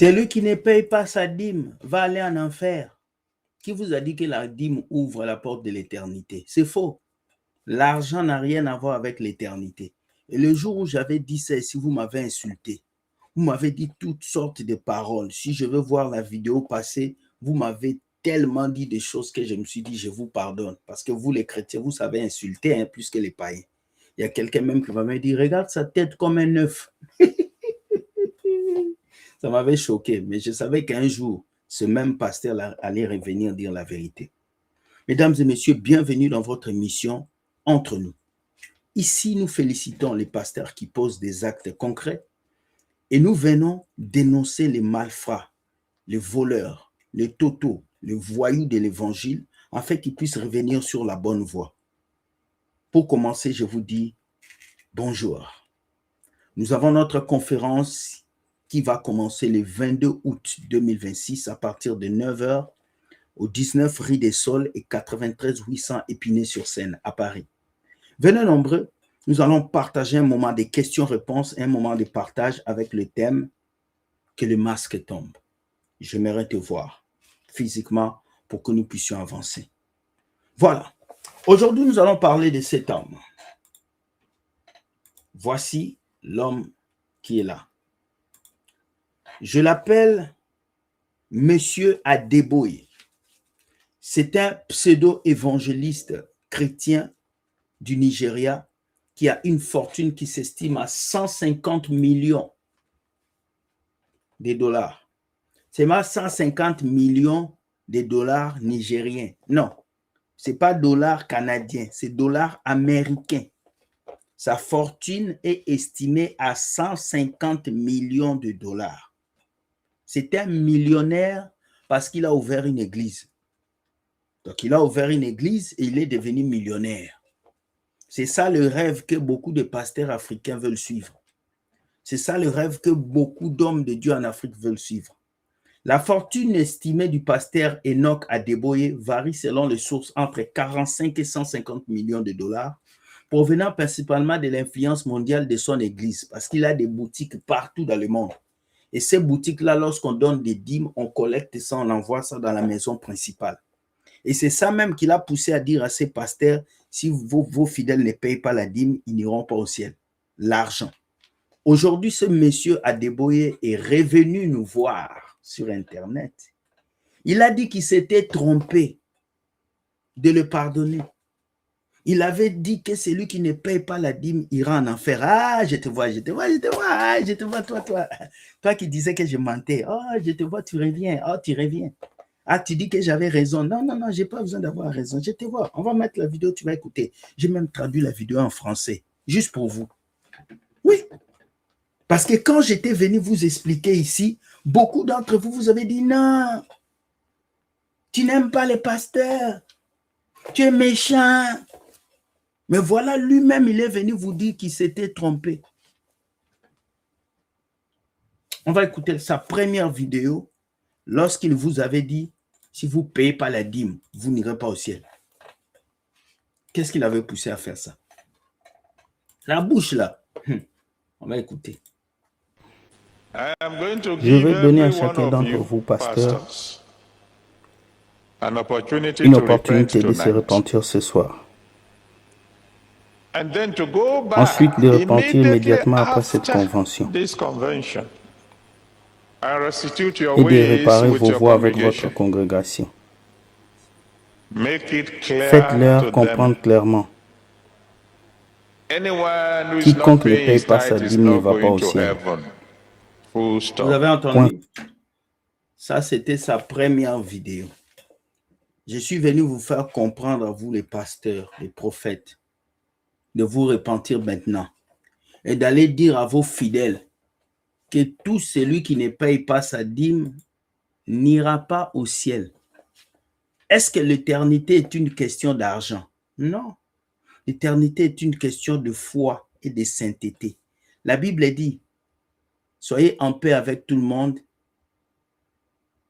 Celui qui ne paye pas sa dîme va aller en enfer. Qui vous a dit que la dîme ouvre la porte de l'éternité? C'est faux. L'argent n'a rien à voir avec l'éternité. Et le jour où j'avais dit ça, si vous m'avez insulté, vous m'avez dit toutes sortes de paroles. Si je veux voir la vidéo passer, vous m'avez tellement dit des choses que je me suis dit, je vous pardonne. Parce que vous, les chrétiens, vous savez insulter plus que les païens. Il y a quelqu'un même qui va me dire, regarde sa tête comme un œuf. Ça m'avait choqué, mais je savais qu'un jour, ce même pasteur allait revenir dire la vérité. Mesdames et messieurs, bienvenue dans votre émission Entre nous. Ici, nous félicitons les pasteurs qui posent des actes concrets et nous venons dénoncer les malfrats, les voleurs, les totaux, les voyous de l'évangile, afin qu'ils puissent revenir sur la bonne voie. Pour commencer, je vous dis bonjour. Nous avons notre conférence qui va commencer le 22 août 2026 à partir de 9h au 19 rue des Sols et 93 800 Épinay-sur-Seine à Paris. Venez nombreux, nous allons partager un moment de questions-réponses, un moment de partage avec le thème « Que le masque tombe ». J'aimerais te voir physiquement pour que nous puissions avancer. Voilà. Aujourd'hui, nous allons parler de cet homme. Voici l'homme qui est là. Je l'appelle Monsieur Adeboye. C'est un pseudo-évangéliste chrétien du Nigeria qui a une fortune qui s'estime à 150 millions de dollars. C'est pas 150 millions de dollars nigériens. Non, ce n'est pas dollars canadiens, c'est dollars américains. Sa fortune est estimée à 150 millions de dollars. C'est un millionnaire parce qu'il a ouvert une église. Donc, il a ouvert une église et il est devenu millionnaire. C'est ça le rêve que beaucoup de pasteurs africains veulent suivre. C'est ça le rêve que beaucoup d'hommes de Dieu en Afrique veulent suivre. La fortune estimée du pasteur Enoch Adeboye varie selon les sources entre 45 et 150 millions de dollars, provenant principalement de l'influence mondiale de son église, parce qu'il a des boutiques partout dans le monde. Et ces boutiques-là, lorsqu'on donne des dîmes, on collecte ça, on envoie ça dans la maison principale. Et c'est ça même qu'il a poussé à dire à ses pasteurs, si vos fidèles ne payent pas la dîme, ils n'iront pas au ciel. L'argent. Aujourd'hui, ce monsieur Adeboye est revenu nous voir sur Internet. Il a dit qu'il s'était trompé de le pardonner. Il avait dit que celui qui ne paye pas la dîme ira en enfer. Ah, je te vois, toi. Toi qui disais que je mentais. Oh, je te vois, tu reviens. Oh, tu reviens. Ah, tu dis que j'avais raison. Non, je n'ai pas besoin d'avoir raison. Je te vois. On va mettre la vidéo, tu vas écouter. J'ai même traduit la vidéo en français, juste pour vous. Oui. Parce que quand j'étais venu vous expliquer ici, beaucoup d'entre vous, vous avez dit non. Tu n'aimes pas les pasteurs. Tu es méchant. Mais voilà, lui-même, il est venu vous dire qu'il s'était trompé. On va écouter sa première vidéo lorsqu'il vous avait dit, si vous ne payez pas la dîme, vous n'irez pas au ciel. Qu'est-ce qu'il avait poussé à faire ça? La bouche là. On va écouter. Je vais donner à chacun d'entre vous, pasteurs, une opportunité de se repentir ce soir. Ensuite, de repentir immédiatement après cette convention et de réparer vos voies avec votre congrégation. Faites-leur comprendre clairement. Quiconque ne paye pas sa dîme ne va pas au ciel. Vous avez entendu? Ça, c'était sa première vidéo. Je suis venu vous faire comprendre à vous, les pasteurs, les prophètes, de vous repentir maintenant et d'aller dire à vos fidèles que tout celui qui ne paye pas sa dîme n'ira pas au ciel. Est-ce que l'éternité est une question d'argent? Non. L'éternité est une question de foi et de sainteté. La Bible dit, soyez en paix avec tout le monde.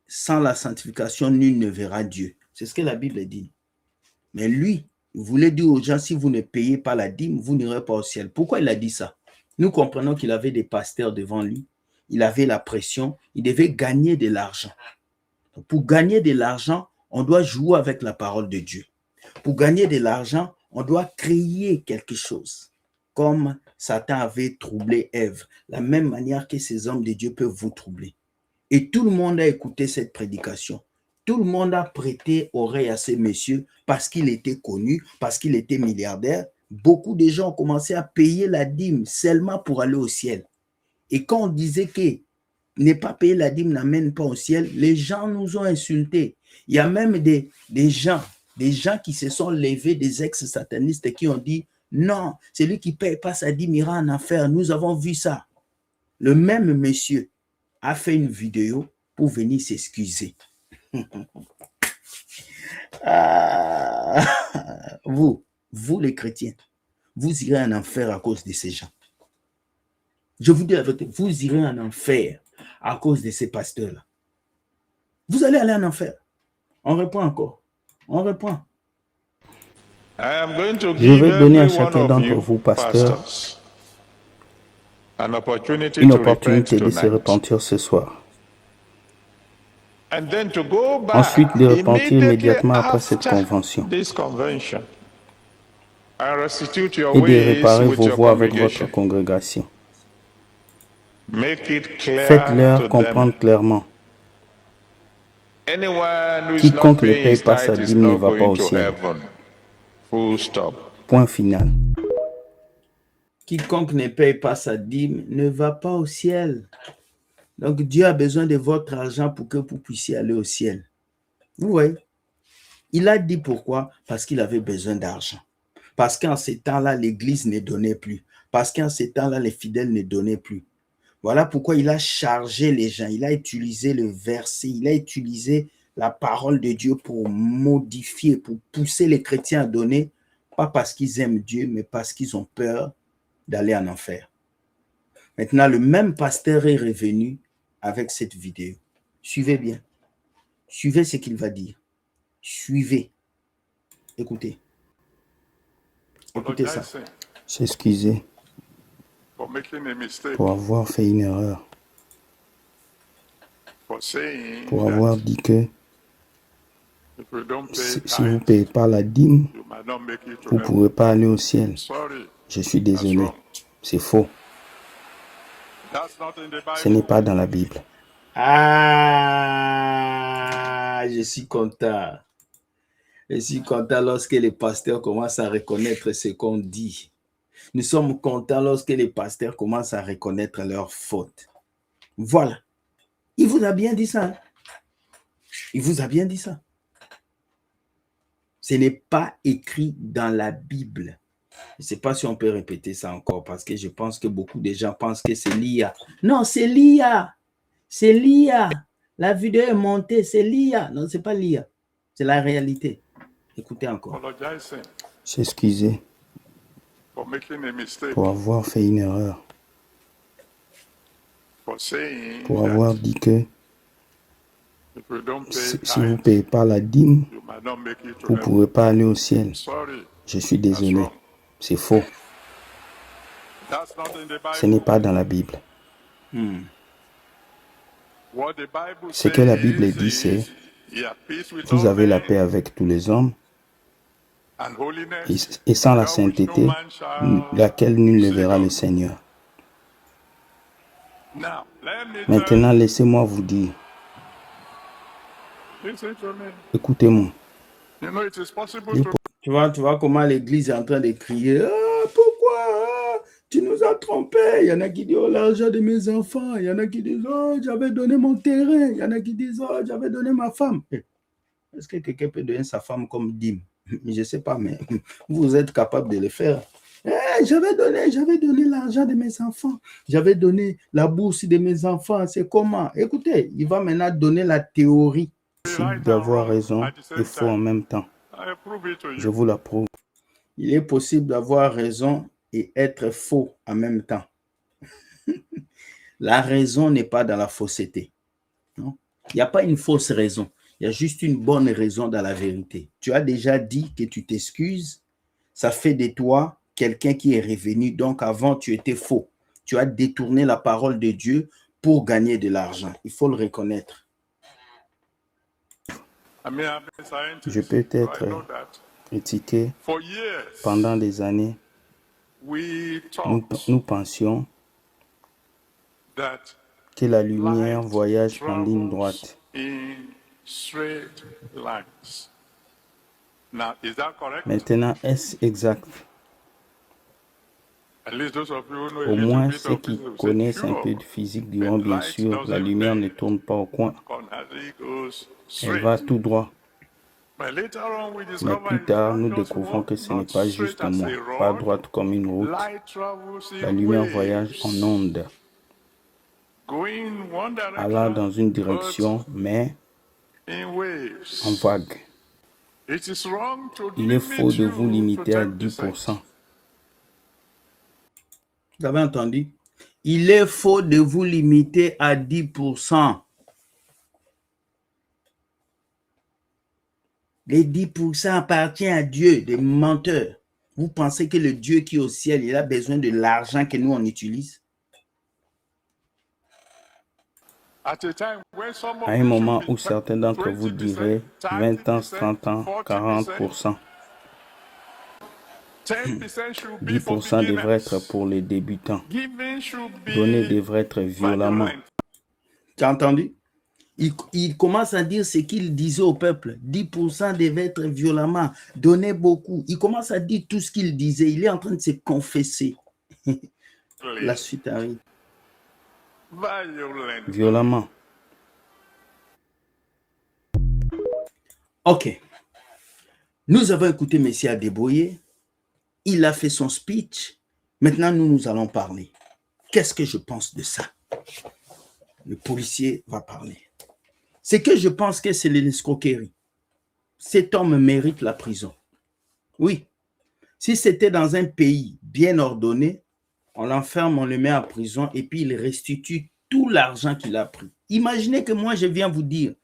Sans la sanctification, nul ne verra Dieu. C'est ce que la Bible dit. Mais lui, il voulait dire aux gens, si vous ne payez pas la dîme, vous n'irez pas au ciel. Pourquoi il a dit ça? Nous comprenons qu'il avait des pasteurs devant lui. il avait la pression, il devait gagner de l'argent. Pour gagner de l'argent, on doit jouer avec la parole de Dieu. Pour gagner de l'argent, on doit créer quelque chose. Comme Satan avait troublé Ève, la même manière que ces hommes de Dieu peuvent vous troubler. Et tout le monde a écouté cette prédication. Tout le monde a prêté oreille à ces messieurs parce qu'il était connu, parce qu'il était milliardaire. Beaucoup de gens ont commencé à payer la dîme seulement pour aller au ciel. Et quand on disait que ne pas payer la dîme n'amène pas au ciel, les gens nous ont insultés. Il y a même des gens qui se sont levés, des ex-satanistes qui ont dit non, celui qui ne paye pas sa dîme ira en enfer. Nous avons vu ça. Le même monsieur a fait une vidéo pour venir s'excuser. Vous les chrétiens, vous irez en enfer à cause de ces gens. Je vous dis la vérité, vous irez en enfer à cause de ces pasteurs-là. Vous allez aller en enfer. On reprend encore. On reprend. Je vais donner à chacun d'entre vous, pasteurs, une opportunité de se repentir ce soir. Ensuite, de repentir immédiatement après cette convention et de réparer vos voies avec votre congrégation. Faites-leur comprendre clairement. Quiconque ne paye pas sa dîme ne va pas au ciel. Point final. Quiconque ne paye pas sa dîme ne va pas au ciel. Donc, Dieu a besoin de votre argent pour que vous puissiez aller au ciel. Vous voyez? Il a dit pourquoi? Parce qu'il avait besoin d'argent. Parce qu'en ces temps-là, l'Église ne donnait plus. Parce qu'en ces temps-là, les fidèles ne donnaient plus. Voilà pourquoi il a chargé les gens. Il a utilisé le verset, il a utilisé la parole de Dieu pour modifier, pour pousser les chrétiens à donner, pas parce qu'ils aiment Dieu, mais parce qu'ils ont peur d'aller en enfer. Maintenant, le même pasteur est revenu avec cette vidéo. Suivez bien. Suivez ce qu'il va dire. Suivez. Écoutez. Écoutez ça. S'excuser pour avoir fait une erreur, pour avoir dit que si vous ne payez pas la dîme, vous ne pourrez pas aller au ciel. Je suis désolé. C'est faux. Ce n'est pas dans la Bible. Ah, je suis content. Je suis content lorsque les pasteurs commencent à reconnaître ce qu'on dit. Nous sommes contents lorsque les pasteurs commencent à reconnaître leurs fautes. Voilà. Il vous a bien dit ça. Il vous a bien dit ça. Ce n'est pas écrit dans la Bible. Je ne sais pas si on peut répéter ça encore parce que je pense que beaucoup de gens pensent que c'est l'IA. Non, c'est l'IA. C'est l'IA. La vidéo est montée, c'est l'IA. Non, ce n'est pas l'IA. C'est la réalité. Écoutez encore. S'excuser pour avoir fait une erreur, pour avoir dit que si vous ne payez pas la dîme, vous ne pourrez pas aller au ciel. Je suis désolé. C'est faux. Ce n'est pas dans la Bible. Ce que la Bible dit, c'est vous avez la paix avec tous les hommes et sans la sainteté, laquelle nul ne verra le Seigneur. Maintenant, laissez-moi vous dire. Écoutez-moi. Tu vois comment l'Église est en train de crier. Pourquoi tu nous as trompés? Il y en a qui disent l'argent de mes enfants. Il y en a qui disent j'avais donné mon terrain. Il y en a qui disent j'avais donné ma femme. Est-ce que quelqu'un peut donner sa femme comme dîme? Je ne sais pas, mais vous êtes capable de le faire. J'avais donné l'argent de mes enfants. J'avais donné la bourse de mes enfants. C'est comment? Écoutez, il va maintenant donner la théorie. C'est d'avoir raison et faux en même temps. Je vous l'approuve. Il est possible d'avoir raison et être faux en même temps. La raison n'est pas dans la fausseté. Non? Il n'y a pas une fausse raison. Il y a juste une bonne raison dans la vérité. Tu as déjà dit que tu t'excuses. Ça fait de toi quelqu'un qui est revenu. Donc avant, tu étais faux. Tu as détourné la parole de Dieu pour gagner de l'argent. Il faut le reconnaître. Je peux être critiqué. Pendant des années, nous pensions que la lumière voyage en ligne droite. Maintenant, est-ce exact? Au moins, ceux qui connaissent un peu de physique diront bien sûr, la lumière ne tourne pas au coin. Elle va tout droit. Mais plus tard, nous découvrons que ce n'est pas justement pas droite comme une route. La lumière voyage en ondes, allant dans une direction, mais en vague. Il est faux de vous limiter à 10%. Vous avez entendu? Il est faux de vous limiter à 10%. Les 10% appartiennent à Dieu, des menteurs. Vous pensez que le Dieu qui est au ciel, il a besoin de l'argent que nous, on utilise? À un moment où certains d'entre vous diraient 20 ans, 30 ans, 40%. 10% devrait être pour les débutants. Donner devrait être violemment. Tu as entendu? Il commence à dire ce qu'il disait au peuple. 10% devait être violemment. Donner beaucoup. Il commence à dire tout ce qu'il disait. Il est en train de se confesser. La suite arrive. Violemment. Ok. Nous avons écouté M. Adeboye. Il a fait son speech. Maintenant, nous allons parler. Qu'est-ce que je pense de ça? Le policier va parler. C'est que je pense que c'est l'escroquerie. Cet homme mérite la prison. Oui. Si c'était dans un pays bien ordonné, on l'enferme, on le met en prison et puis il restitue tout l'argent qu'il a pris. Imaginez que moi, je viens vous dire,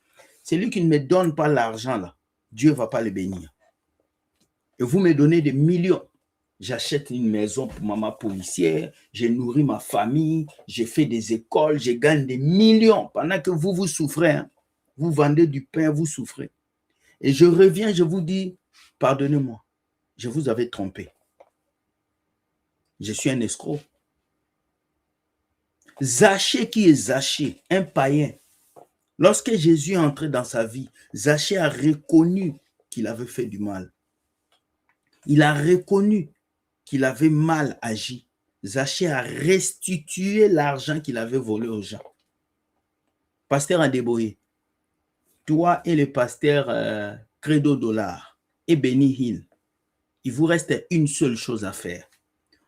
celui qui ne me donne pas l'argent là, Dieu ne va pas le bénir. Et vous me donnez des millions. J'achète une maison pour ma policière, j'ai nourri ma famille, j'ai fait des écoles, je gagne des millions. Pendant que vous souffrez, hein, vous vendez du pain, vous souffrez. Et je reviens, je vous dis, pardonnez-moi, je vous avais trompé. Je suis un escroc. Zachée qui est Zachée, un païen. Lorsque Jésus est entré dans sa vie, Zachée a reconnu qu'il avait fait du mal. Il a reconnu qu'il avait mal agi. Zachée a restitué l'argent qu'il avait volé aux gens. Pasteur Adeboye, toi et le pasteur Credo Dollar et Benny Hill, il vous reste une seule chose à faire.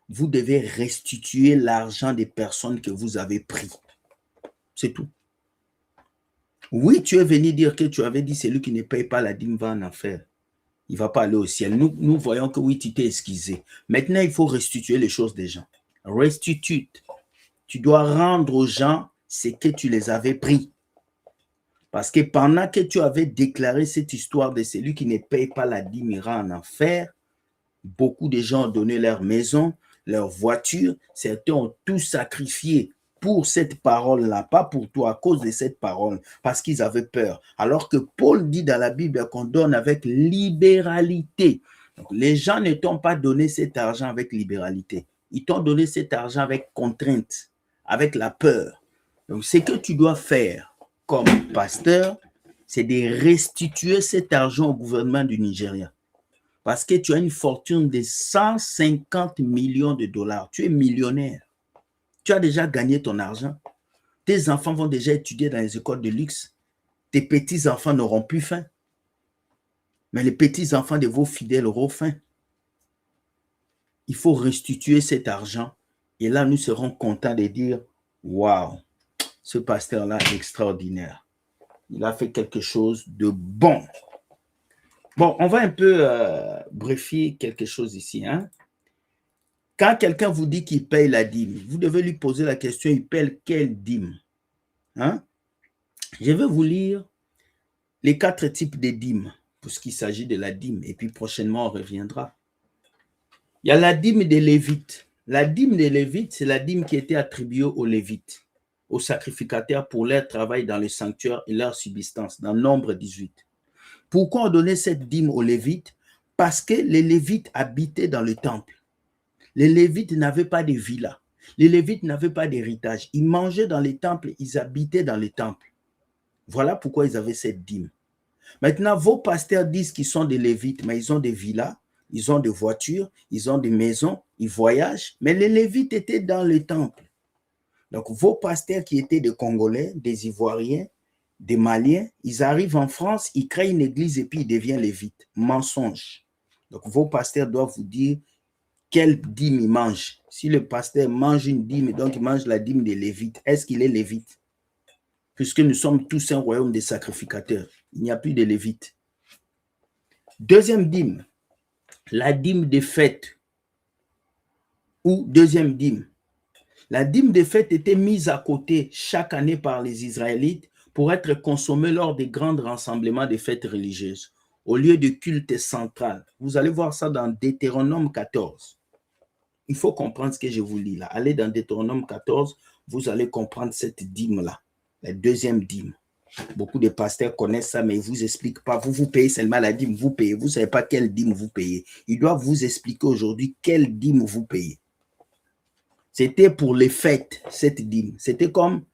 Vous devez restituer l'argent des personnes que vous avez pris. C'est tout. Oui, tu es venu dire que tu avais dit celui qui ne paye pas la dîme va en enfer. Il ne va pas aller au ciel. Nous voyons que oui, tu t'es excusé. Maintenant, il faut restituer les choses des gens. Restitue. Tu dois rendre aux gens ce que tu les avais pris. Parce que pendant que tu avais déclaré cette histoire de celui qui ne paye pas la dîme ira en enfer, beaucoup de gens ont donné leur maison, leur voiture, certains ont tout sacrifié pour cette parole-là, pas pour toi, à cause de cette parole, parce qu'ils avaient peur. Alors que Paul dit dans la Bible qu'on donne avec libéralité. Donc, les gens ne t'ont pas donné cet argent avec libéralité. Ils t'ont donné cet argent avec contrainte, avec la peur. Donc, ce que tu dois faire comme pasteur, c'est de restituer cet argent au gouvernement du Nigeria. Parce que tu as une fortune de 150 millions de dollars. Tu es millionnaire. Tu as déjà gagné ton argent. Tes enfants vont déjà étudier dans les écoles de luxe. Tes petits-enfants n'auront plus faim. Mais les petits-enfants de vos fidèles auront faim. Il faut restituer cet argent. Et là, nous serons contents de dire, waouh, ce pasteur-là est extraordinaire. Il a fait quelque chose de bon. Bon, on va un peu briefer quelque chose ici. Hein? Quand quelqu'un vous dit qu'il paye la dîme, vous devez lui poser la question, il paye quelle dîme? Hein? Je vais vous lire les 4 types de dîmes, puisqu'il s'agit de la dîme, et puis prochainement on reviendra. Il y a la dîme des Lévites. La dîme des Lévites, c'est la dîme qui était attribuée aux Lévites. aux sacrificateurs pour leur travail dans le sanctuaire et leur subsistance, dans Nombre 18. Pourquoi on donnait cette dîme aux Lévites? Parce que les Lévites habitaient dans le temple. Les Lévites n'avaient pas de villa. Les Lévites n'avaient pas d'héritage. Ils mangeaient dans les temples, ils habitaient dans les temples. Voilà pourquoi ils avaient cette dîme. Maintenant, vos pasteurs disent qu'ils sont des Lévites, mais ils ont des villas, ils ont des voitures, ils ont des maisons, ils voyagent. Mais les Lévites étaient dans le temple. Donc, vos pasteurs qui étaient des Congolais, des Ivoiriens, des Maliens, ils arrivent en France, ils créent une église et puis ils deviennent Lévites. Mensonge. Donc, vos pasteurs doivent vous dire quelle dîme ils mangent. Si le pasteur mange une dîme, donc il mange la dîme des Lévites, est-ce qu'il est Lévite? Puisque nous sommes tous un royaume des sacrificateurs. Il n'y a plus de Lévites. Deuxième dîme, la dîme des fêtes. Ou deuxième dîme. La dîme des fêtes était mise à côté chaque année par les Israélites pour être consommée lors des grands rassemblements des fêtes religieuses, au lieu de culte central. Vous allez voir ça dans Deutéronome 14. Il faut comprendre ce que je vous lis là. Allez dans Deutéronome 14, vous allez comprendre cette dîme-là, la deuxième dîme. Beaucoup de pasteurs connaissent ça, mais ils ne vous expliquent pas. Vous payez seulement la dîme, vous payez. Vous ne savez pas quelle dîme vous payez. Ils doivent vous expliquer aujourd'hui quelle dîme vous payez. C'était pour les fêtes, cette dîme. C'était comme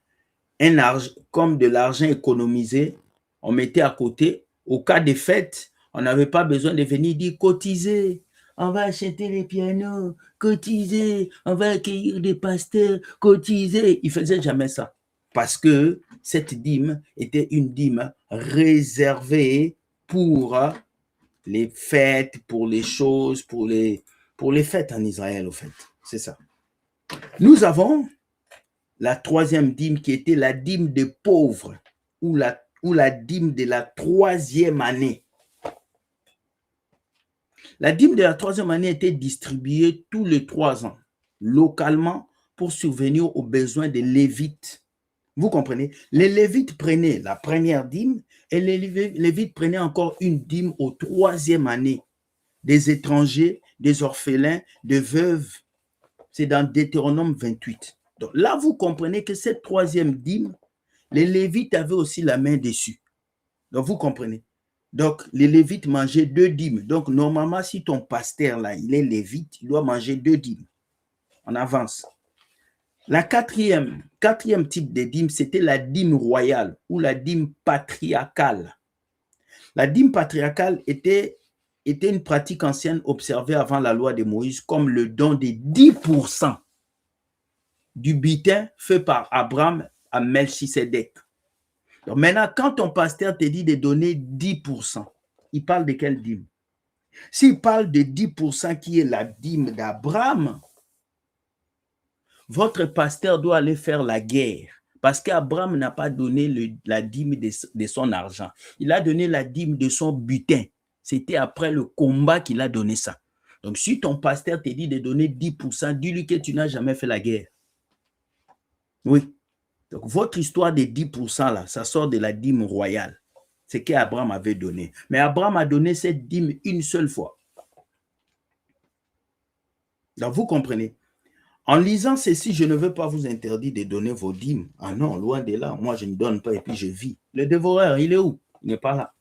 de l'argent économisé. On mettait à côté. Au cas des fêtes, on n'avait pas besoin de venir dire cotiser. On va acheter les pianos, cotiser. On va accueillir des pasteurs, cotiser. Ils ne faisaient jamais ça. Parce que cette dîme était une dîme réservée pour les fêtes, pour les choses, pour les fêtes en Israël, au fait. C'est ça. Nous avons la troisième dîme qui était la dîme des pauvres ou la dîme de la troisième année. La dîme de la troisième année était distribuée tous les 3 ans, localement, pour subvenir aux besoins des Lévites. Vous comprenez? Les Lévites prenaient la première dîme et les Lévites prenaient encore une dîme aux 3e année. Des étrangers, des orphelins, des veuves. C'est dans Deutéronome 28. Donc là, vous comprenez que cette 3e dîme, les Lévites avaient aussi la main dessus. Donc vous comprenez? Donc les Lévites mangeaient 2 dîmes. Donc normalement, si ton pasteur là, il est Lévite, il doit manger 2 dîmes. On avance. La quatrième type de dîme, c'était la dîme royale ou la dîme patriarcale. La dîme patriarcale était une pratique ancienne observée avant la loi de Moïse comme le don de 10% du butin fait par Abraham à Melchisédek. Donc maintenant, quand ton pasteur te dit de donner 10%, il parle de quelle dîme? S'il parle de 10% qui est la dîme d'Abraham, votre pasteur doit aller faire la guerre parce qu'Abraham n'a pas donné la dîme de son argent. Il a donné la dîme de son butin. C'était après le combat qu'il a donné ça. Donc, si ton pasteur te dit de donner 10%, dis-lui que tu n'as jamais fait la guerre. Oui. Donc, votre histoire de 10% là, ça sort de la dîme royale. C'est qu'Abraham avait donné. Mais Abraham a donné cette dîme une seule fois. Donc, vous comprenez? En lisant ceci, je ne veux pas vous interdire de donner vos dîmes. Ah non, loin de là. Moi, je ne donne pas et puis je vis. Le dévoreur, il est où? Il n'est pas là.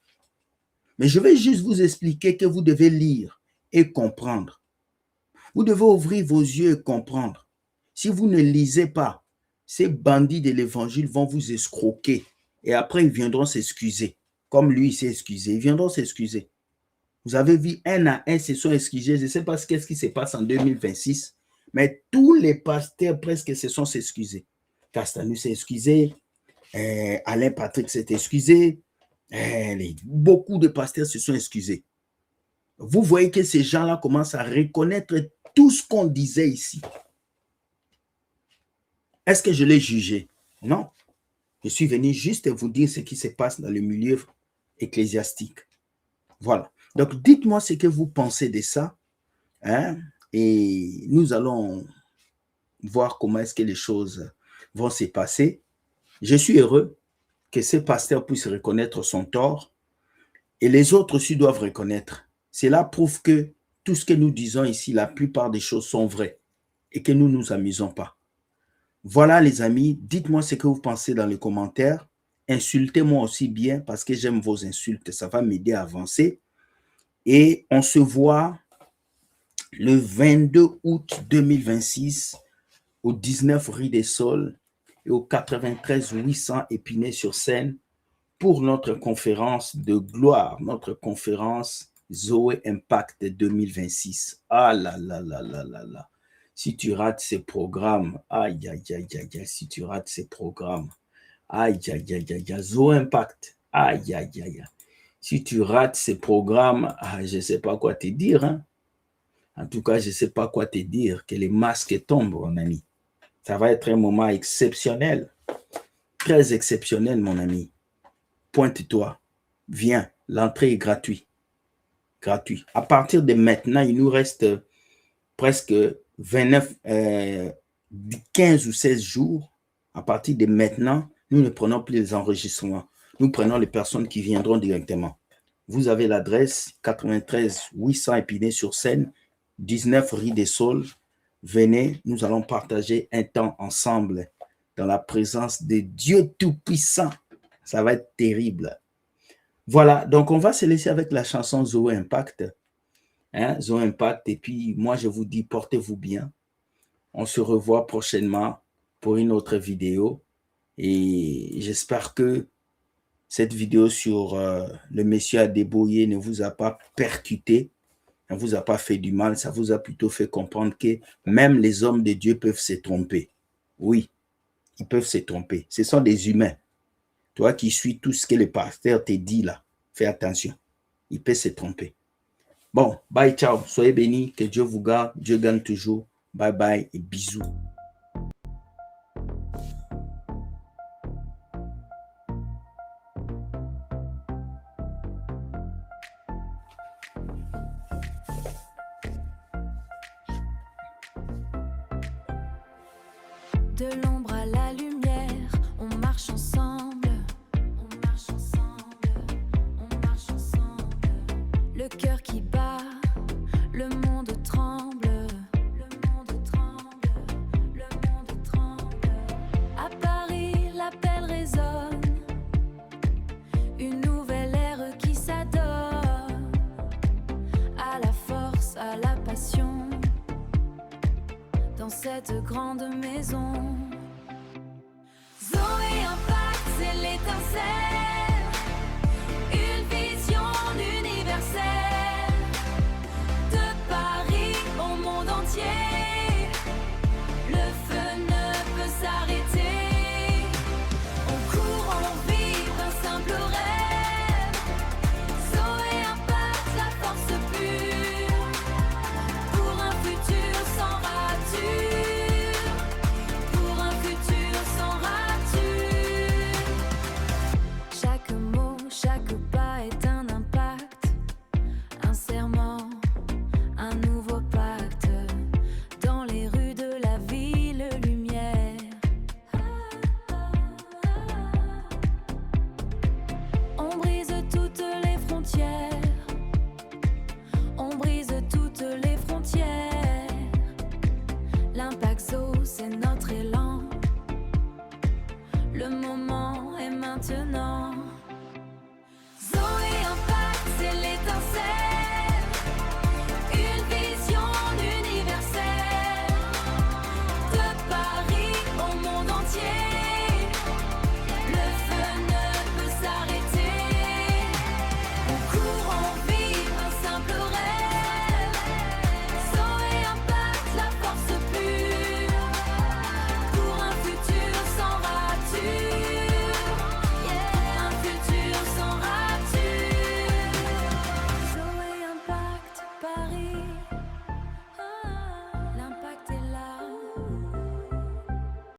Mais je vais juste vous expliquer que vous devez lire et comprendre. Vous devez ouvrir vos yeux et comprendre. Si vous ne lisez pas, ces bandits de l'évangile vont vous escroquer. Et après, ils viendront s'excuser. Comme lui, il s'est excusé. Ils viendront s'excuser. Vous avez vu, un à un, se sont excusés. Je ne sais pas ce qui se passe en 2026. Mais tous les pasteurs presque se sont excusés. Castanou s'est excusé, Alain Patrick s'est excusé, beaucoup de pasteurs se sont excusés. Vous voyez que ces gens-là commencent à reconnaître tout ce qu'on disait ici. Est-ce que je l'ai jugé? Non. Je suis venu juste vous dire ce qui se passe dans le milieu ecclésiastique. Voilà. Donc, dites-moi ce que vous pensez de ça. Hein? Et nous allons voir comment est-ce que les choses vont se passer. Je suis heureux que ces pasteurs puissent reconnaître son tort et les autres aussi doivent reconnaître. Cela prouve que tout ce que nous disons ici, la plupart des choses sont vraies et que nous ne nous amusons pas. Voilà les amis, dites-moi ce que vous pensez dans les commentaires. Insultez-moi aussi bien parce que j'aime vos insultes, ça va m'aider à avancer. Et on se voit le 22 août 2026 au 19 rue des Sols et au 93 800 Épinay-sur-Seine pour notre conférence de gloire, notre conférence Zoé Impact 2026. Ah là là là là là là. Si tu rates ces programmes, aïe aïe aïe aïe aïe, si tu rates ces programmes, aïe aïe aïe aïe aïe, Zoé Impact, aïe aïe aïe aïe. Si tu rates ces programmes, je ne sais pas quoi te dire. Hein. En tout cas, je ne sais pas quoi te dire, que les masques tombent, mon ami. Ça va être un moment exceptionnel, très exceptionnel, mon ami. Pointe-toi, viens, l'entrée est gratuite. Gratuit. À partir de maintenant, il nous reste presque 29, 15 ou 16 jours. À partir de maintenant, nous ne prenons plus les enregistrements. Nous prenons les personnes qui viendront directement. Vous avez l'adresse 93 800 Épinay-sur-Seine, 19 rue des Saules. Venez, nous allons partager un temps ensemble dans la présence de Dieu Tout-Puissant. Ça va être terrible. Voilà, donc on va se laisser avec la chanson Zoé Impact. Hein, Zoé Impact. Et puis, moi, je vous dis, portez-vous bien. On se revoit prochainement pour une autre vidéo. Et j'espère que cette vidéo sur le monsieur Adeboye ne vous a pas percuté, ne vous a pas fait du mal, ça vous a plutôt fait comprendre que même les hommes de Dieu peuvent se tromper. Oui, ils peuvent se tromper. Ce sont des humains. Toi qui suis tout ce que le pasteur te dit là, fais attention. Il peut se tromper. Bon, bye, ciao. Soyez bénis. Que Dieu vous garde. Dieu gagne toujours. Bye bye et bisous. De l'ombre à la lumière, on marche ensemble. On marche ensemble, on marche ensemble. Le cœur qui bat, le monde tremble. Le monde tremble, le monde tremble. À Paris, l'appel résonne. Une nouvelle ère qui s'adonne à la force, à la passion. Dans cette grande maison, Zoé Impact, c'est l'étincelle, une vision universelle, de Paris au monde entier, le feu ne peut s'arrêter, on court, on vibre un simple rêve, Zoé Impact, la force pure, pour un futur sans rature. Pour un futur sans rature. Chaque mot, chaque pas est un impact, un serment, un nouveau pacte. Dans les rues de la ville, lumière. On brise toutes les frontières. On brise toutes les frontières. L'impact Zo, c'est notre élan. Le moment est maintenant.